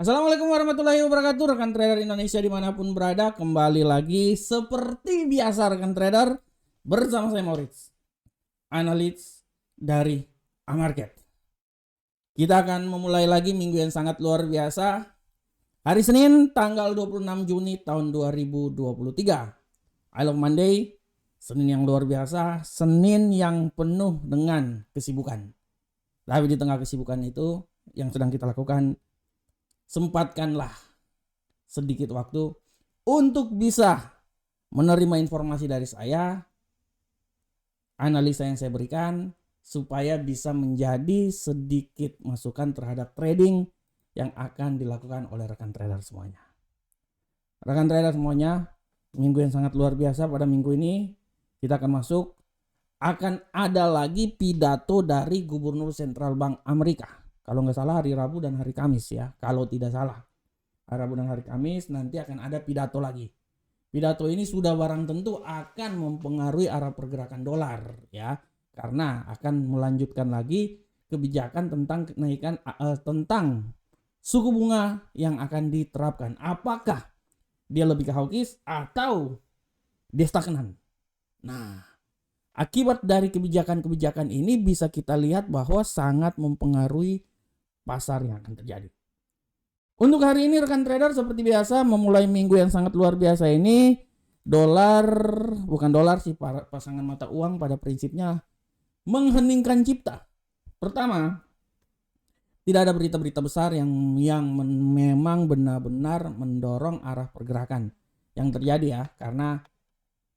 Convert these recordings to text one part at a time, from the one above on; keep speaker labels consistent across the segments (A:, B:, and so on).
A: Assalamualaikum warahmatullahi wabarakatuh, rekan trader Indonesia dimanapun berada. Kembali lagi seperti biasa rekan trader, bersama saya Maurits, analis dari Amarket. Kita akan memulai lagi minggu yang sangat luar biasa. Hari Senin tanggal 26 Juni tahun 2023. I love Monday, Senin yang luar biasa, Senin yang penuh dengan kesibukan. Tapi di tengah kesibukan itu yang sedang kita lakukan, sempatkanlah sedikit waktu untuk bisa menerima informasi dari saya, analisa yang saya berikan, supaya bisa menjadi sedikit masukan terhadap trading yang akan dilakukan oleh rekan trader semuanya. Rekan trader semuanya, minggu yang sangat luar biasa. Pada minggu ini kita akan ada lagi pidato dari Gubernur Sentral Bank Amerika. Kalau nggak salah hari Rabu dan hari Kamis ya, kalau tidak salah. Hari Rabu dan hari Kamis nanti akan ada pidato lagi. Pidato ini sudah barang tentu akan mempengaruhi arah pergerakan dolar ya, karena akan melanjutkan lagi kebijakan tentang kenaikan tentang suku bunga yang akan diterapkan. Apakah dia lebih ke hawkish atau dia stagnan? Nah, akibat dari kebijakan-kebijakan ini bisa kita lihat bahwa sangat mempengaruhi pasar yang akan terjadi. Untuk hari ini rekan trader seperti biasa memulai minggu yang sangat luar biasa ini, pasangan mata uang pada prinsipnya mengheningkan cipta. Pertama, tidak ada berita-berita besar yang memang benar-benar mendorong arah pergerakan yang terjadi ya, karena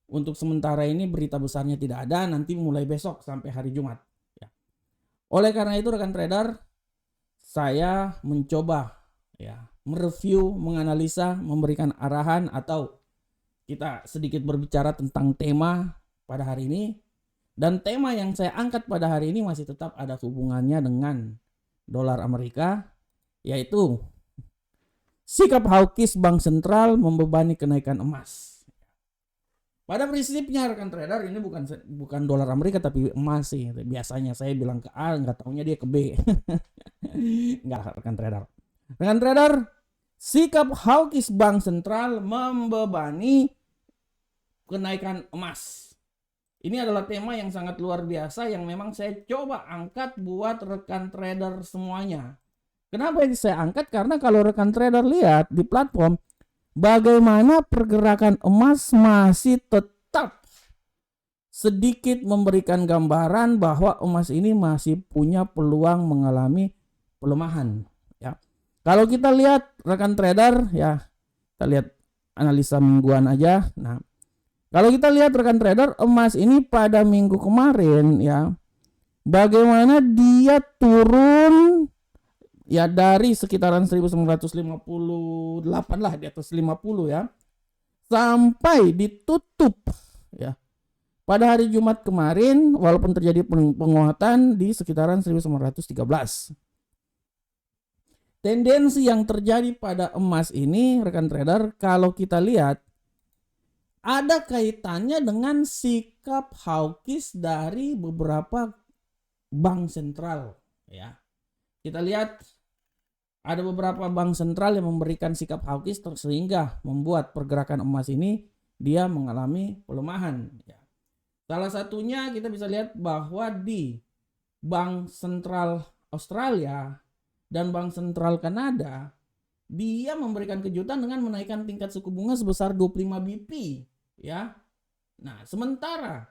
A: untuk sementara ini berita besarnya tidak ada, nanti mulai besok sampai hari Jumat ya. Oleh karena itu rekan trader, saya mencoba ya mereview, menganalisa, memberikan arahan atau kita sedikit berbicara tentang tema pada hari ini. Dan tema yang saya angkat pada hari ini masih tetap ada hubungannya dengan dolar Amerika, yaitu sikap hawkish Bank Sentral membebani kenaikan emas. Pada prinsipnya rekan trader ini bukan dolar Amerika tapi emas sih. Biasanya saya bilang ke A, nggak taunya dia ke B. Enggak rekan trader. Rekan trader, sikap hawkish Bank Sentral membebani kenaikan emas. Ini adalah tema yang sangat luar biasa yang memang saya coba angkat buat rekan trader semuanya. Kenapa ini saya angkat? Karena kalau rekan trader lihat di platform, bagaimana pergerakan emas masih tetap sedikit memberikan gambaran bahwa emas ini masih punya peluang mengalami pelemahan ya. Kalau kita lihat rekan trader ya, kita lihat analisa mingguan aja. Nah, kalau kita lihat rekan trader, emas ini pada minggu kemarin ya, bagaimana dia turun ya dari sekitaran 1958 lah, di atas 50 ya, sampai ditutup ya pada hari Jumat kemarin, walaupun terjadi penguatan di sekitaran 1913. Tendensi yang terjadi pada emas ini rekan trader, kalau kita lihat ada kaitannya dengan sikap hawkish dari beberapa bank sentral ya. Kita lihat ada beberapa bank sentral yang memberikan sikap hawkish sehingga membuat pergerakan emas ini dia mengalami pelemahan ya. Salah satunya kita bisa lihat bahwa di Bank Sentral Australia dan Bank Sentral Kanada, dia memberikan kejutan dengan menaikkan tingkat suku bunga sebesar 25 BP ya. Nah, sementara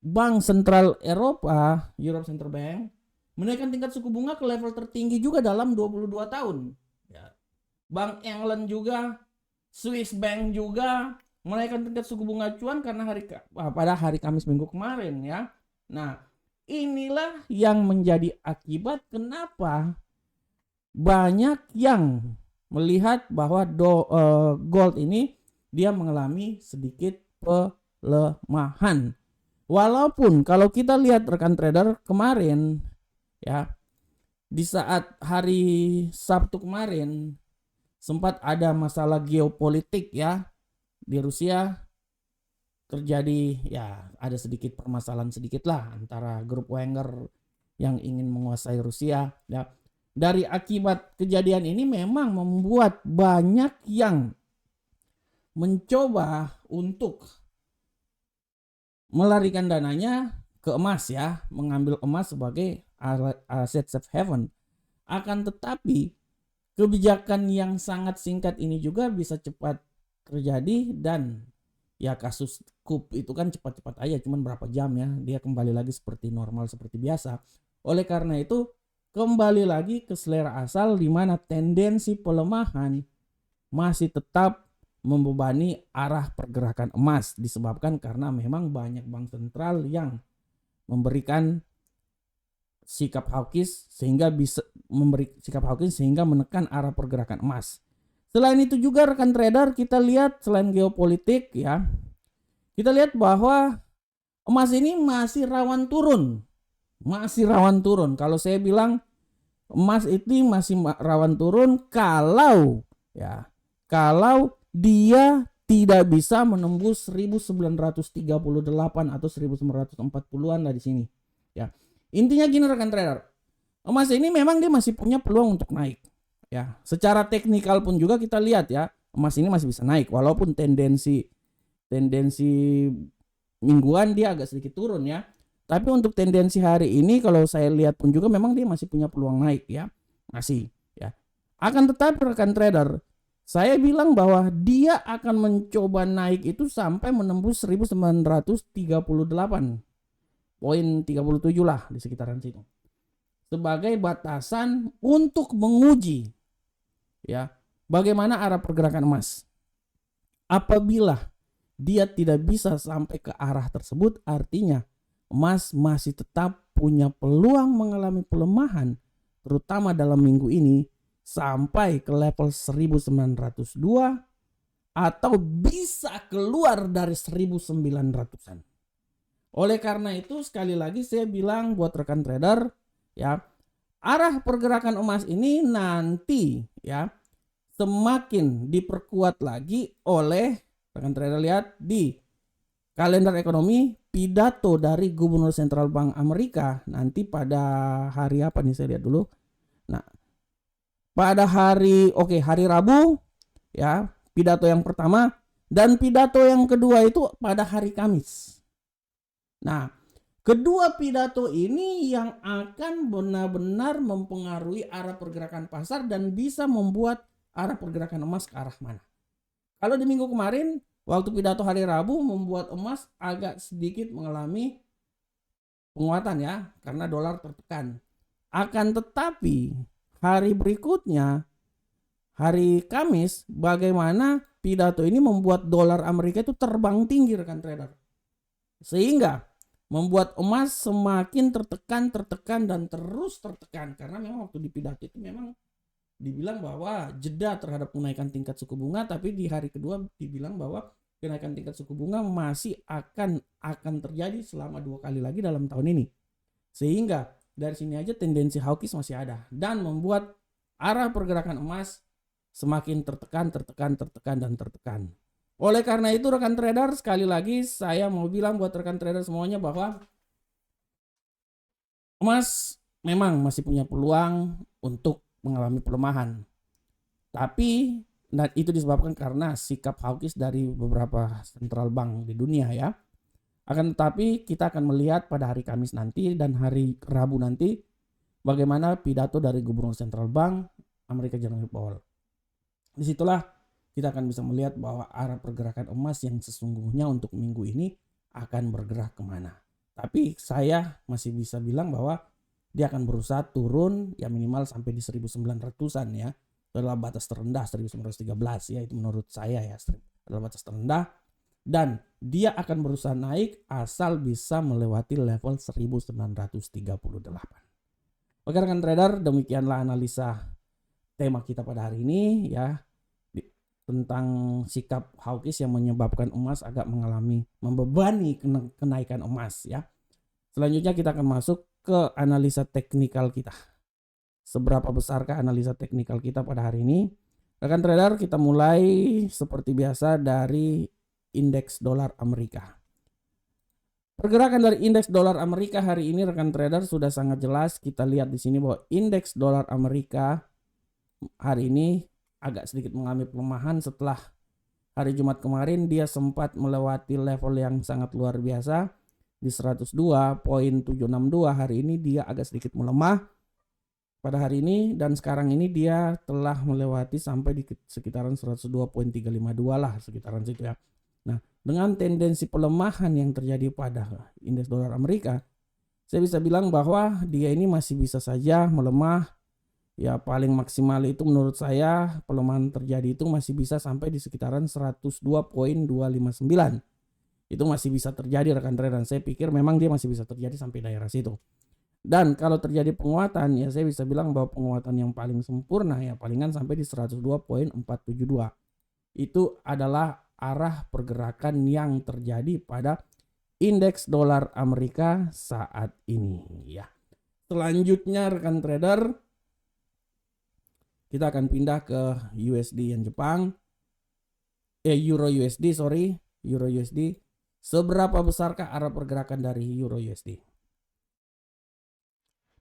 A: Bank Sentral Eropa, Europe Central Bank, menaikkan tingkat suku bunga ke level tertinggi juga dalam 22 tahun ya. Bank England juga, Swiss Bank juga menaikkan tingkat suku bunga acuan karena pada hari Kamis minggu kemarin ya. Nah, inilah yang menjadi akibat kenapa banyak yang melihat bahwa gold ini dia mengalami sedikit pelemahan. Walaupun kalau kita lihat rekan trader kemarin ya, di saat hari Sabtu kemarin sempat ada masalah geopolitik ya di Rusia, terjadi ya ada sedikit permasalahan sedikit lah antara grup Wagner yang ingin menguasai Rusia ya. dari akibat kejadian ini memang membuat banyak yang mencoba untuk melarikan dananya ke emas ya, mengambil emas sebagai aset safe haven. Akan tetapi kebijakan yang sangat singkat ini juga bisa cepat terjadi, dan ya kasus KUB itu kan cepat-cepat aja, cuman berapa jam ya dia kembali lagi seperti normal seperti biasa. Oleh karena itu kembali lagi ke selera asal, di mana tendensi pelemahan masih tetap membebani arah pergerakan emas, disebabkan karena memang banyak bank sentral yang memberikan sikap hawkish sehingga menekan arah pergerakan emas. Selain itu juga rekan trader, kita lihat selain geopolitik ya, kita lihat bahwa emas ini masih rawan turun. Kalau saya bilang emas itu masih rawan turun kalau dia tidak bisa menembus 1938 atau 1940-an lah di sini. Ya. Intinya gini rekan trader. Emas ini memang dia masih punya peluang untuk naik. Ya, secara teknikal pun juga kita lihat ya, emas ini masih bisa naik walaupun tendensi mingguan dia agak sedikit turun ya. Tapi untuk tendensi hari ini kalau saya lihat pun juga memang dia masih punya peluang naik ya. Masih ya. Akan tetapi rekan trader, saya bilang bahwa dia akan mencoba naik itu sampai menembus 1938.37 lah di sekitaran situ. Sebagai batasan untuk menguji ya bagaimana arah pergerakan emas. Apabila dia tidak bisa sampai ke arah tersebut, artinya emas masih tetap punya peluang mengalami pelemahan, terutama dalam minggu ini sampai ke level 1902 atau bisa keluar dari 1900-an. Oleh karena itu sekali lagi saya bilang buat rekan trader ya, arah pergerakan emas ini nanti ya semakin diperkuat lagi oleh rekan trader. Lihat di kalender ekonomi pidato dari Gubernur Central Bank Amerika nanti pada hari apa nih, saya lihat dulu. Nah, pada hari Rabu ya, pidato yang pertama, dan pidato yang kedua itu pada hari Kamis. Nah, kedua pidato ini yang akan benar-benar mempengaruhi arah pergerakan pasar dan bisa membuat arah pergerakan emas ke arah mana. Kalau di minggu kemarin waktu pidato hari Rabu membuat emas agak sedikit mengalami penguatan ya, karena dolar tertekan. Akan tetapi hari berikutnya, hari Kamis, bagaimana pidato ini membuat dolar Amerika itu terbang tinggi rekan trader. Sehingga membuat emas semakin tertekan dan terus tertekan. Karena memang waktu di pidato itu memang dibilang bahwa jeda terhadap kenaikan tingkat suku bunga, tapi di hari kedua dibilang bahwa kenaikan tingkat suku bunga masih akan terjadi selama 2 kali lagi dalam tahun ini. Sehingga dari sini aja tendensi hawkish masih ada dan membuat arah pergerakan emas semakin tertekan. Oleh karena itu rekan trader, sekali lagi saya mau bilang buat rekan trader semuanya bahwa emas memang masih punya peluang untuk mengalami pelemahan. Tapi itu disebabkan karena sikap hawkish dari beberapa central bank di dunia ya. Akan tetapi kita akan melihat pada hari Kamis nanti dan hari Rabu nanti bagaimana pidato dari Gubernur Central Bank Amerika Jerome Powell. Disitulah kita akan bisa melihat bahwa arah pergerakan emas yang sesungguhnya untuk minggu ini akan bergerak kemana. Tapi saya masih bisa bilang bahwa dia akan berusaha turun ya minimal sampai di 1900-an ya. Itu adalah batas terendah 1913 ya, itu menurut saya ya adalah batas terendah. Dan dia akan berusaha naik asal bisa melewati level 1938. Oke rekan trader, demikianlah analisa tema kita pada hari ini ya, tentang sikap hawkish yang menyebabkan emas agak membebani kenaikan emas ya. Selanjutnya kita akan masuk ke analisa teknikal kita. Seberapa besarkah analisa teknikal kita pada hari ini? Rekan trader, kita mulai seperti biasa dari indeks dolar Amerika. Pergerakan dari indeks dolar Amerika hari ini rekan trader sudah sangat jelas. Kita lihat di sini bahwa indeks dolar Amerika hari ini agak sedikit mengalami pelemahan setelah hari Jumat kemarin dia sempat melewati level yang sangat luar biasa di 102.762. Hari ini dia agak sedikit melemah pada hari ini, dan sekarang ini dia telah melewati sampai di sekitaran 102.352 lah, sekitaran situ ya. Nah, dengan tendensi pelemahan yang terjadi pada indeks dolar Amerika, saya bisa bilang bahwa dia ini masih bisa saja melemah. Ya paling maksimal itu menurut saya pelemahan terjadi itu masih bisa sampai di sekitaran 102.259. Itu masih bisa terjadi rekan trader, dan saya pikir memang dia masih bisa terjadi sampai daerah situ. Dan kalau terjadi penguatan, ya saya bisa bilang bahwa penguatan yang paling sempurna ya palingan sampai di 102.472. Itu adalah arah pergerakan yang terjadi pada indeks dolar Amerika saat ini ya. Selanjutnya rekan trader, kita akan pindah ke USD yen Jepang. Euro USD. Seberapa besarkah arah pergerakan dari Euro USD?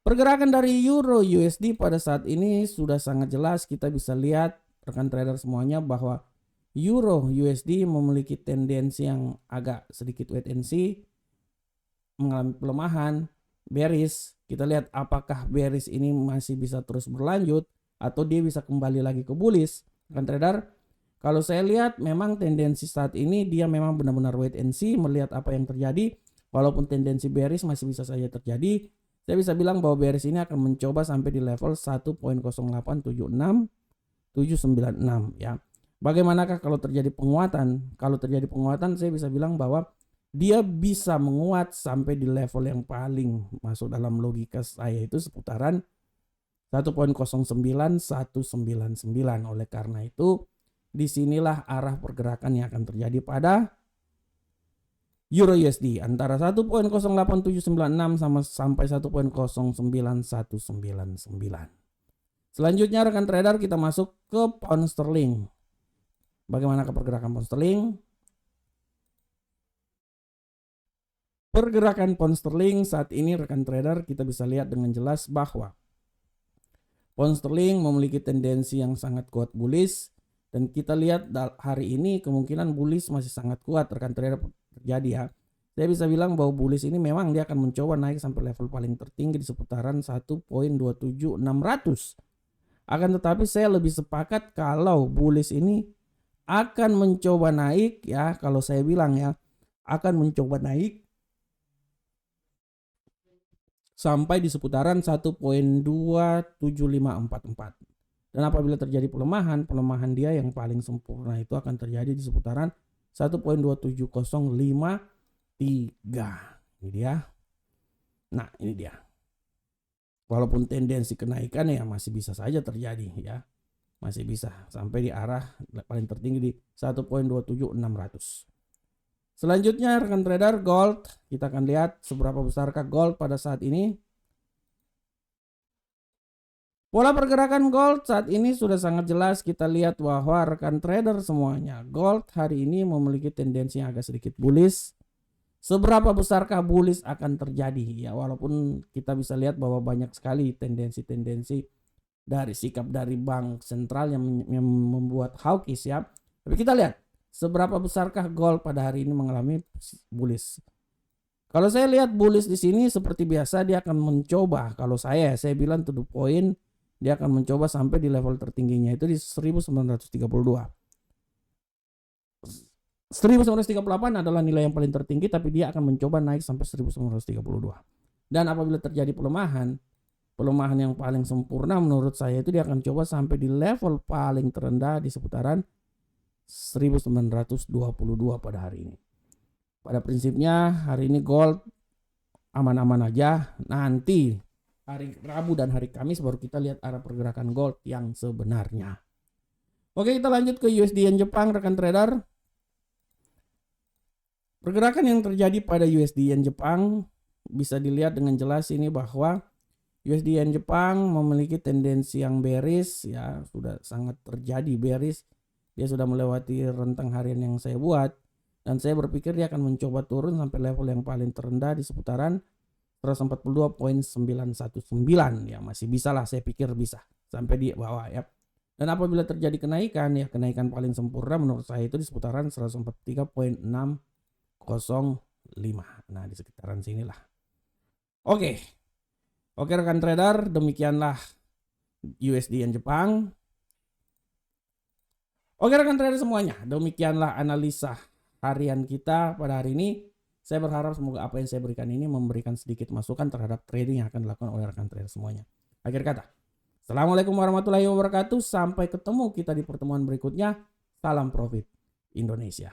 A: Pergerakan dari Euro USD pada saat ini sudah sangat jelas. Kita bisa lihat rekan trader semuanya bahwa Euro USD memiliki tendensi yang agak sedikit wait and see, mengalami pelemahan, bearish. Kita lihat apakah bearish ini masih bisa terus berlanjut atau dia bisa kembali lagi ke bullish. Rekan trader, kalau saya lihat memang tendensi saat ini dia memang benar-benar wait and see, melihat apa yang terjadi. Walaupun tendensi bearish masih bisa saja terjadi, saya bisa bilang bahwa bearish ini akan mencoba sampai di level 1.0876796 ya. Bagaimanakah kalau terjadi penguatan? Kalau terjadi penguatan, saya bisa bilang bahwa dia bisa menguat sampai di level yang paling masuk dalam logika saya itu seputaran 1.09199. Oleh karena itu, disinilah arah pergerakan yang akan terjadi pada Euro USD antara 1.08796 sampai 1.09199. Selanjutnya rekan trader, kita masuk ke pound sterling. Bagaimana pergerakan pound sterling? Pergerakan pound sterling saat ini rekan trader kita bisa lihat dengan jelas bahwa pound sterling memiliki tendensi yang sangat kuat bullish, dan kita lihat hari ini kemungkinan bullish masih sangat kuat rekan trader terjadi ya. Saya bisa bilang bahwa bullish ini memang dia akan mencoba naik sampai level paling tertinggi di seputaran 1.27600. Akan tetapi saya lebih sepakat kalau bullish ini akan mencoba naik ya, kalau saya bilang ya akan mencoba naik sampai di seputaran 1.27544. Dan apabila terjadi pelemahan dia yang paling sempurna itu akan terjadi di seputaran 1.27053. Ini dia. Nah, ini dia. Walaupun tendensi kenaikan ya masih bisa saja terjadi ya. Masih bisa sampai di arah paling tertinggi di 1.27600. Selanjutnya rekan trader, gold. Kita akan lihat seberapa besarkah gold pada saat ini. Pola pergerakan gold saat ini sudah sangat jelas. Kita lihat bahwa rekan trader semuanya, gold hari ini memiliki tendensi yang agak sedikit bullish. Seberapa besarkah bullish akan terjadi? Ya, walaupun kita bisa lihat bahwa banyak sekali tendensi-tendensi dari sikap dari bank sentral yang membuat hawkish ya. Tapi kita lihat seberapa besarkah gold pada hari ini mengalami bullish. Kalau saya lihat bullish di sini seperti biasa dia akan mencoba, kalau saya bilang to the point, dia akan mencoba sampai di level tertingginya itu di 1932. 1938 adalah nilai yang paling tertinggi, tapi dia akan mencoba naik sampai 1932. Dan apabila terjadi pelemahan yang paling sempurna menurut saya itu dia akan coba sampai di level paling terendah di seputaran 1922 pada hari ini. Pada prinsipnya hari ini gold aman-aman aja. Nanti hari Rabu dan hari Kamis baru kita lihat arah pergerakan gold yang sebenarnya. Oke, kita lanjut ke USD yen Jepang rekan trader. Pergerakan yang terjadi pada USD yen Jepang bisa dilihat dengan jelas ini bahwa USD yen Jepang memiliki tendensi yang bearish ya, sudah sangat terjadi bearish. Dia sudah melewati rentang harian yang saya buat, Dan saya berpikir dia akan mencoba turun sampai level yang paling terendah di seputaran 142.919. Ya masih bisa lah, saya pikir bisa sampai di bawah ya. Dan apabila terjadi kenaikan, ya kenaikan paling sempurna menurut saya itu di seputaran 143.605. Nah di sekitaran sinilah. Oke rekan trader, demikianlah USD Yen Jepang. Oke rekan trader semuanya, demikianlah analisa harian kita pada hari ini. Saya berharap semoga apa yang saya berikan ini memberikan sedikit masukan terhadap trading yang akan dilakukan oleh rekan trader semuanya. Akhir kata, Assalamualaikum warahmatullahi wabarakatuh. Sampai ketemu kita di pertemuan berikutnya. Salam profit Indonesia.